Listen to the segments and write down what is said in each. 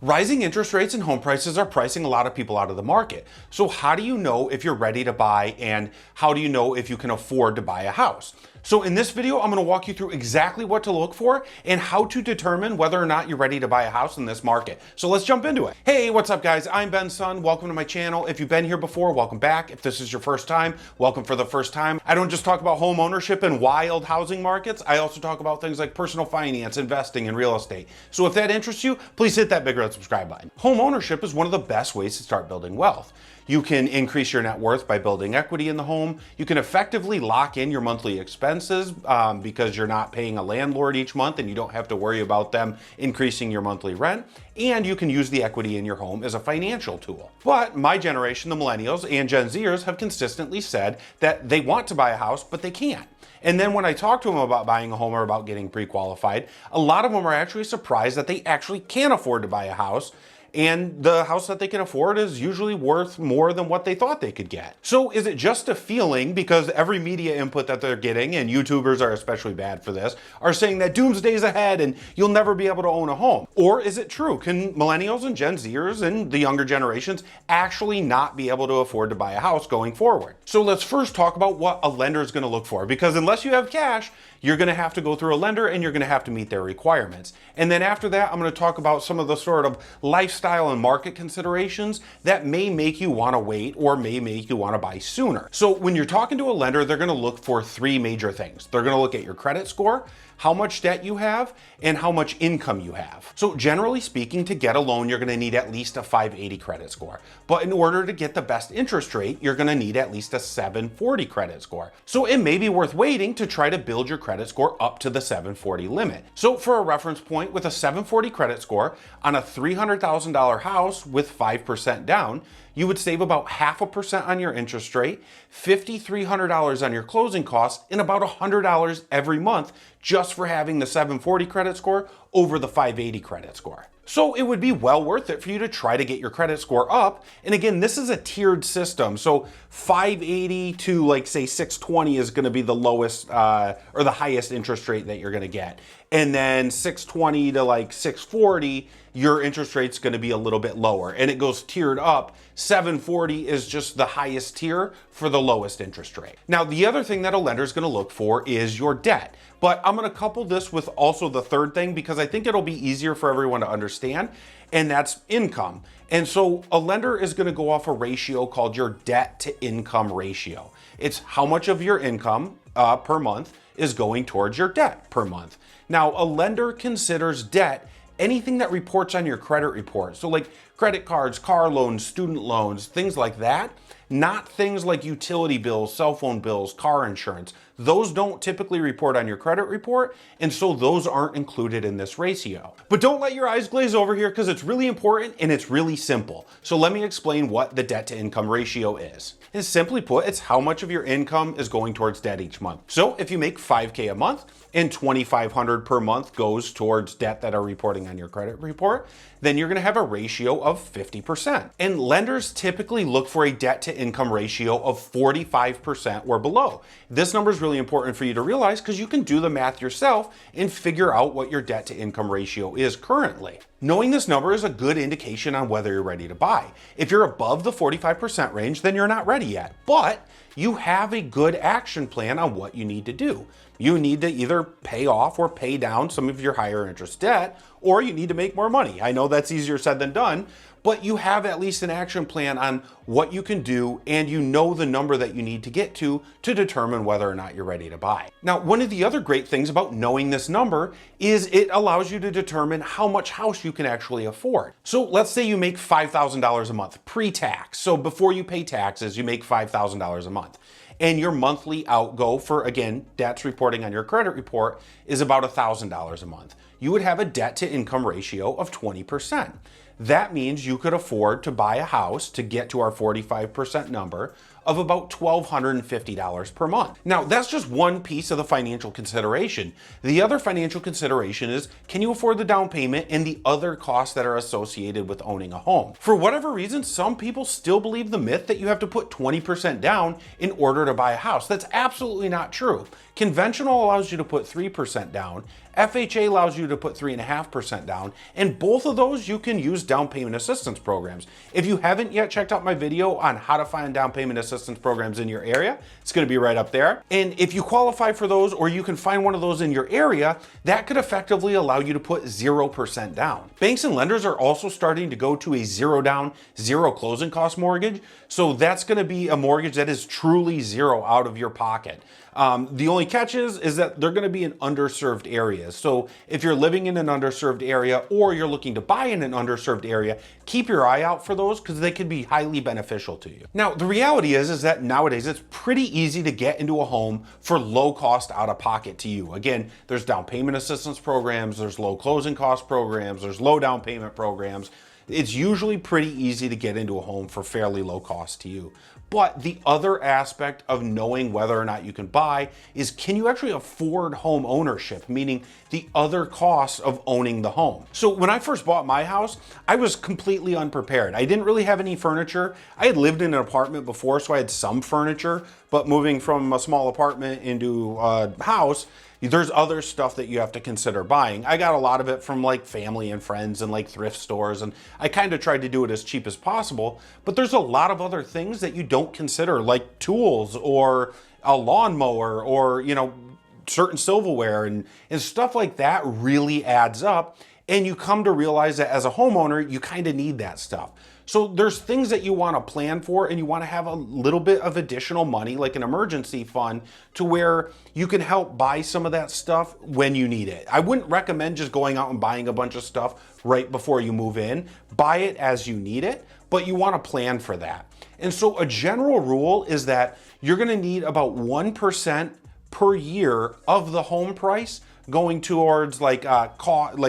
Rising interest rates and home prices are pricing a lot of people out of the market. So how do you know if you're ready to buy, and how do you know if you can afford to buy a house? So in this video, I'm going to walk you through exactly what to look for and how to determine whether or not you're ready to buy a house in this market. So let's jump into it. Hey, what's up guys? I'm Ben Sun. Welcome to my channel. If you've been here before, welcome back. If this is your first time, welcome for the first time. I don't just talk about home ownership and wild housing markets. I also talk about things like personal finance, investing, and real estate. So if that interests you, please hit that big red subscribe button. Home ownership is one of the best ways to start building wealth. You can increase your net worth by building equity in the home. You can effectively lock in your monthly expenses because you're not paying a landlord each month and you don't have to worry about them increasing your monthly rent. And you can use the equity in your home as a financial tool. But my generation, the millennials and Gen Zers, have consistently said that they want to buy a house, but they can't. And then when I talk to them about buying a home or about getting pre-qualified, a lot of them are actually surprised that they actually can afford to buy a house. And the house that they can afford is usually worth more than what they thought they could get. So is it just a feeling, because every media input that they're getting, and YouTubers are especially bad for this, are saying that doomsday's ahead and you'll never be able to own a home? Or is it true? Can millennials and Gen Zers and the younger generations actually not be able to afford to buy a house going forward? So let's first talk about what a lender is going to look for, because unless you have cash, you're going to have to go through a lender and you're going to have to meet their requirements. And then after that, I'm going to talk about some of the sort of lifestyle and market considerations that may make you want to wait or may make you want to buy sooner. So when you're talking to a lender, they're going to look for three major things. They're going to look at your credit score, how much debt you have, and how much income you have. So generally speaking, to get a loan, you're going to need at least a 580 credit score. But in order to get the best interest rate, you're going to need at least a 740 credit score. So it may be worth waiting to try to build your credit score up to the 740 limit. So for a reference point, with a 740 credit score on a $300,000 house with 5% down, you would save about 0.5% on your interest rate, $5,300 on your closing costs, and about $100 every month just for having the 740 credit score over the 580 credit score. So it would be well worth it for you to try to get your credit score up. And again, this is a tiered system. So 580 to like say 620 is going to be the lowest or the highest interest rate that you're going to get. And then 620 to like 640, your interest rate's going to be a little bit lower, and it goes tiered up. 740 is just the highest tier for the lowest interest rate. Now, the other thing that a lender is going to look for is your debt. But I'm going to couple this with also the third thing because I think it'll be easier for everyone to understand, and that's income. And so a lender is going to go off a ratio called your debt to income ratio. It's how much of your income per month is going towards your debt per month. Now, a lender considers debt anything that reports on your credit report. So like credit cards, car loans, student loans, things like that. Not things like utility bills, cell phone bills, car insurance. Those don't typically report on your credit report, and so those aren't included in this ratio. But don't let your eyes glaze over here because it's really important and it's really simple. So let me explain what the debt to income ratio is. And simply put, it's how much of your income is going towards debt each month. So if you make $5,000 a month and $2,500 per month goes towards debt that are reporting on your credit report, then you're going to have a ratio of 50%. And lenders typically look for a debt to income ratio of 45% or below. This number is really important for you to realize because you can do the math yourself and figure out what your debt to income ratio is currently. Knowing this number is a good indication on whether you're ready to buy. If you're above the 45% range, then you're not ready yet, but you have a good action plan on what you need to do. You need to either pay off or pay down some of your higher interest debt, or you need to make more money. I know that's easier said than done, but you have at least an action plan on what you can do, and you know the number that you need to get to determine whether or not you're ready to buy. Now, one of the other great things about knowing this number is it allows you to determine how much house you can actually afford. So let's say you make $5,000 a month pre-tax. So before you pay taxes, you make $5,000 a month. And your monthly outgo for, again, debts reporting on your credit report is about $1,000 a month. You would have a debt to income ratio of 20%. That means you could afford to buy a house to get to our 45% number of about $1,250 per month. Now, that's just one piece of the financial consideration. The other financial consideration is, can you afford the down payment and the other costs that are associated with owning a home? For whatever reason, some people still believe the myth that you have to put 20% down in order to buy a house. That's absolutely not true. Conventional allows you to put 3% down, FHA allows you to put 3.5% down, and both of those you can use down payment assistance programs. If you haven't yet checked out my video on how to find down payment assistance programs in your area, it's going to be right up there. And if you qualify for those, or you can find one of those in your area, that could effectively allow you to put 0% down. Banks and lenders are also starting to go to a zero down, zero closing cost mortgage. So that's going to be a mortgage that is truly zero out of your pocket. The only catch is that they're going to be in underserved areas. So if you're living in an underserved area or you're looking to buy in an underserved area, keep your eye out for those because they could be highly beneficial to you. Now, the reality is that nowadays it's pretty easy to get into a home for low cost out of pocket to you. Again, there's down payment assistance programs, there's low closing cost programs, there's low down payment programs. It's usually pretty easy to get into a home for fairly low cost to you. But the other aspect of knowing whether or not you can buy is, can you actually afford home ownership, meaning the other costs of owning the home. So when I first bought my house, I was completely unprepared. I didn't really have any furniture. I had lived in an apartment before, so I had some furniture, but moving from a small apartment into a house, there's other stuff that you have to consider buying. I got a lot of it from like family and friends and like thrift stores, and I kind of tried to do it as cheap as possible, but there's a lot of other things that you don't consider, like tools or a lawnmower or, you know, certain silverware and stuff like that really adds up. And you come to realize that as a homeowner, you kind of need that stuff. So there's things that you want to plan for, and you want to have a little bit of additional money, like an emergency fund, to where you can help buy some of that stuff when you need it. I wouldn't recommend just going out and buying a bunch of stuff right before you move in. Buy it as you need it, but you want to plan for that. And so a general rule is that you're going to need about 1% per year of the home price going towards like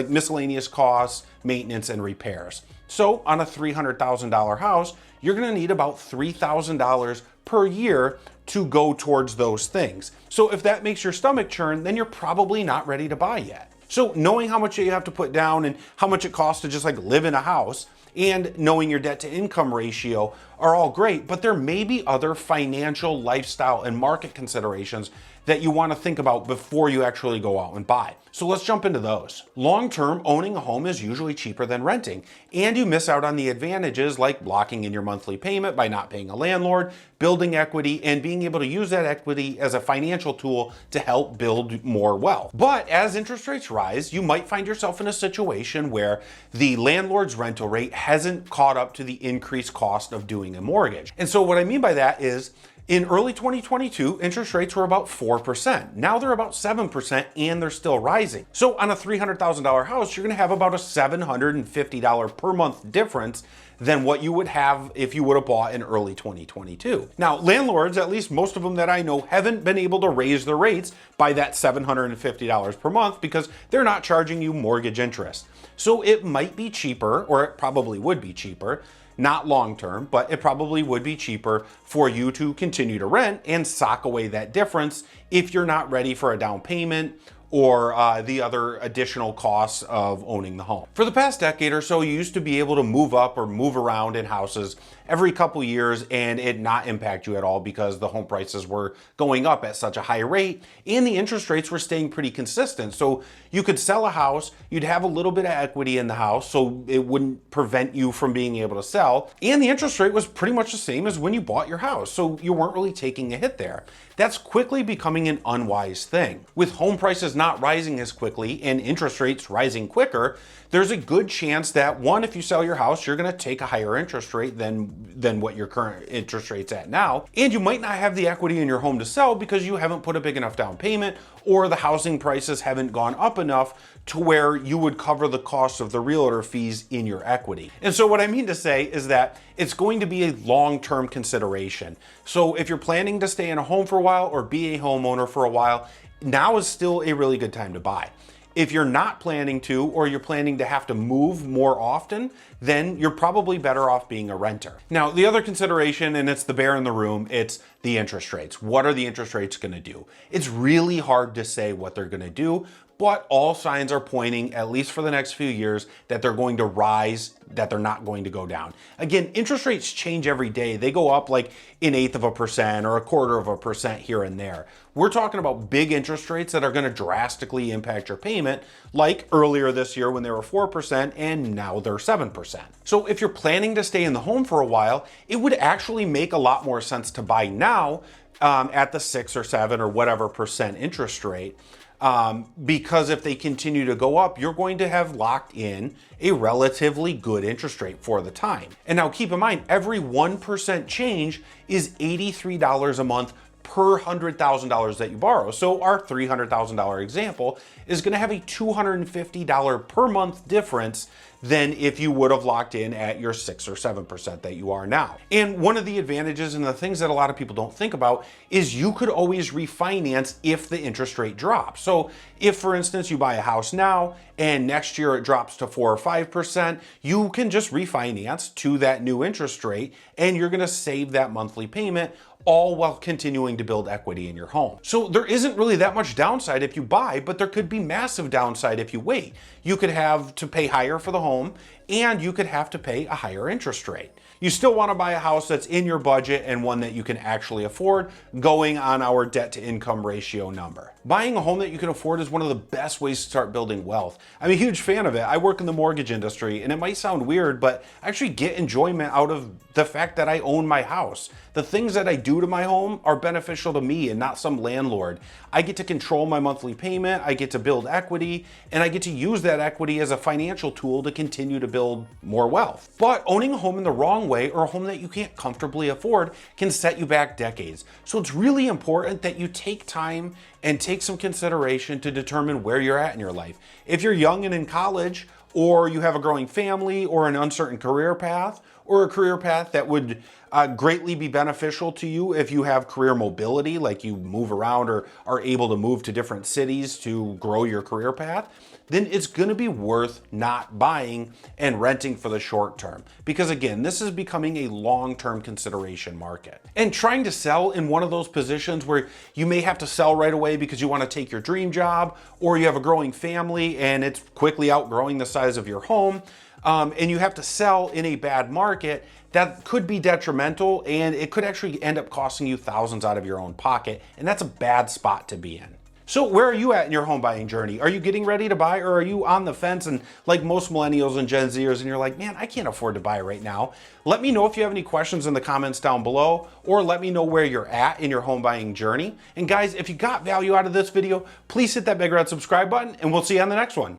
miscellaneous costs, maintenance, and repairs. So on a $300,000 house, you're going to need about $3,000 per year to go towards those things. So if that makes your stomach churn, then you're probably not ready to buy yet. So knowing how much you have to put down and how much it costs to just like live in a house, and knowing your debt to income ratio are all great, but there may be other financial, lifestyle, and market considerations that you want to think about before you actually go out and buy. So let's jump into those. Long-term, owning a home is usually cheaper than renting, and you miss out on the advantages like locking in your monthly payment by not paying a landlord, building equity, and being able to use that equity as a financial tool to help build more wealth. But as interest rates rise, you might find yourself in a situation where the landlord's rental rate hasn't caught up to the increased cost of doing a mortgage. And so what I mean by that is, in early 2022, interest rates were about 4%. Now they're about 7%, and they're still rising. So on a $300,000 house, you're gonna have about a $750 per month difference than what you would have if you would have bought in early 2022. Now, landlords, at least most of them that I know, haven't been able to raise their rates by that $750 per month because they're not charging you mortgage interest. So it might be cheaper, or it probably would be cheaper, not long term, but it probably would be cheaper for you to continue to rent and sock away that difference if you're not ready for a down payment or the other additional costs of owning the home. For the past decade or so, you used to be able to move up or move around in houses every couple years and it not impact you at all because the home prices were going up at such a high rate and the interest rates were staying pretty consistent. So you could sell a house, you'd have a little bit of equity in the house, so it wouldn't prevent you from being able to sell. And the interest rate was pretty much the same as when you bought your house, so you weren't really taking a hit there. That's quickly becoming an unwise thing. With home prices not rising as quickly and interest rates rising quicker, there's a good chance that, one, if you sell your house, you're going to take a higher interest rate than what your current interest rate's at now. And you might not have the equity in your home to sell because you haven't put a big enough down payment, or the housing prices haven't gone up enough to where you would cover the cost of the realtor fees in your equity. And so what I mean to say is that it's going to be a long-term consideration. So if you're planning to stay in a home for a while or be a homeowner for a while, now is still a really good time to buy. If you're not planning to, or you're planning to have to move more often, then you're probably better off being a renter. Now, the other consideration, and it's the bear in the room, it's the interest rates. What are the interest rates gonna do? It's really hard to say what they're gonna do, but all signs are pointing, at least for the next few years, that they're going to rise, that they're not going to go down. Again, interest rates change every day. They go up like 1/8% or 1/4% here and there. We're talking about big interest rates that are going to drastically impact your payment, like earlier this year when they were 4% and now they're 7%. So if you're planning to stay in the home for a while, it would actually make a lot more sense to buy now at the 6 or 7 or whatever percent interest rate. Because if they continue to go up, you're going to have locked in a relatively good interest rate for the time. And now keep in mind, every 1% change is $83 a month per $100,000 that you borrow. So our $300,000 example is going to have a $250 per month difference than if you would have locked in at your 6 or 7% that you are now. And one of the advantages and the things that a lot of people don't think about is you could always refinance if the interest rate drops. So if, for instance, you buy a house now and next year it drops to 4 or 5%, you can just refinance to that new interest rate and you're going to save that monthly payment, all while continuing to build equity in your home. So there isn't really that much downside if you buy, but there could be massive downside if you wait. You could have to pay higher for the home and you could have to pay a higher interest rate. You still want to buy a house that's in your budget and one that you can actually afford, going on our debt to income ratio number. Buying a home that you can afford is one of the best ways to start building wealth. I'm a huge fan of it. I work in the mortgage industry and it might sound weird, but I actually get enjoyment out of the fact that I own my house. The things that I do to my home are beneficial to me and not some landlord. I get to control my monthly payment, I get to build equity, and I get to use that equity as a financial tool to continue to build more wealth. But owning a home in the wrong way or a home that you can't comfortably afford can set you back decades. So it's really important that you take time and take some consideration to determine where you're at in your life. If you're young and in college, or you have a growing family or an uncertain career path, or a career path that would greatly be beneficial to you if you have career mobility, like you move around or are able to move to different cities to grow your career path, then it's going to be worth not buying and renting for the short term. Because again, this is becoming a long-term consideration market. And trying to sell in one of those positions where you may have to sell right away because you want to take your dream job, or you have a growing family and it's quickly outgrowing the size of your home, and you have to sell in a bad market, that could be detrimental and it could actually end up costing you thousands out of your own pocket, and that's a bad spot to be in. So where are you at in your home buying journey? Are you getting ready to buy, or are you on the fence and like most millennials and Gen Zers and you're like, man, I can't afford to buy right now? Let me know if you have any questions in the comments down below, or let me know where you're at in your home buying journey. And guys, if you got value out of this video, please hit that big red subscribe button and we'll see you on the next one.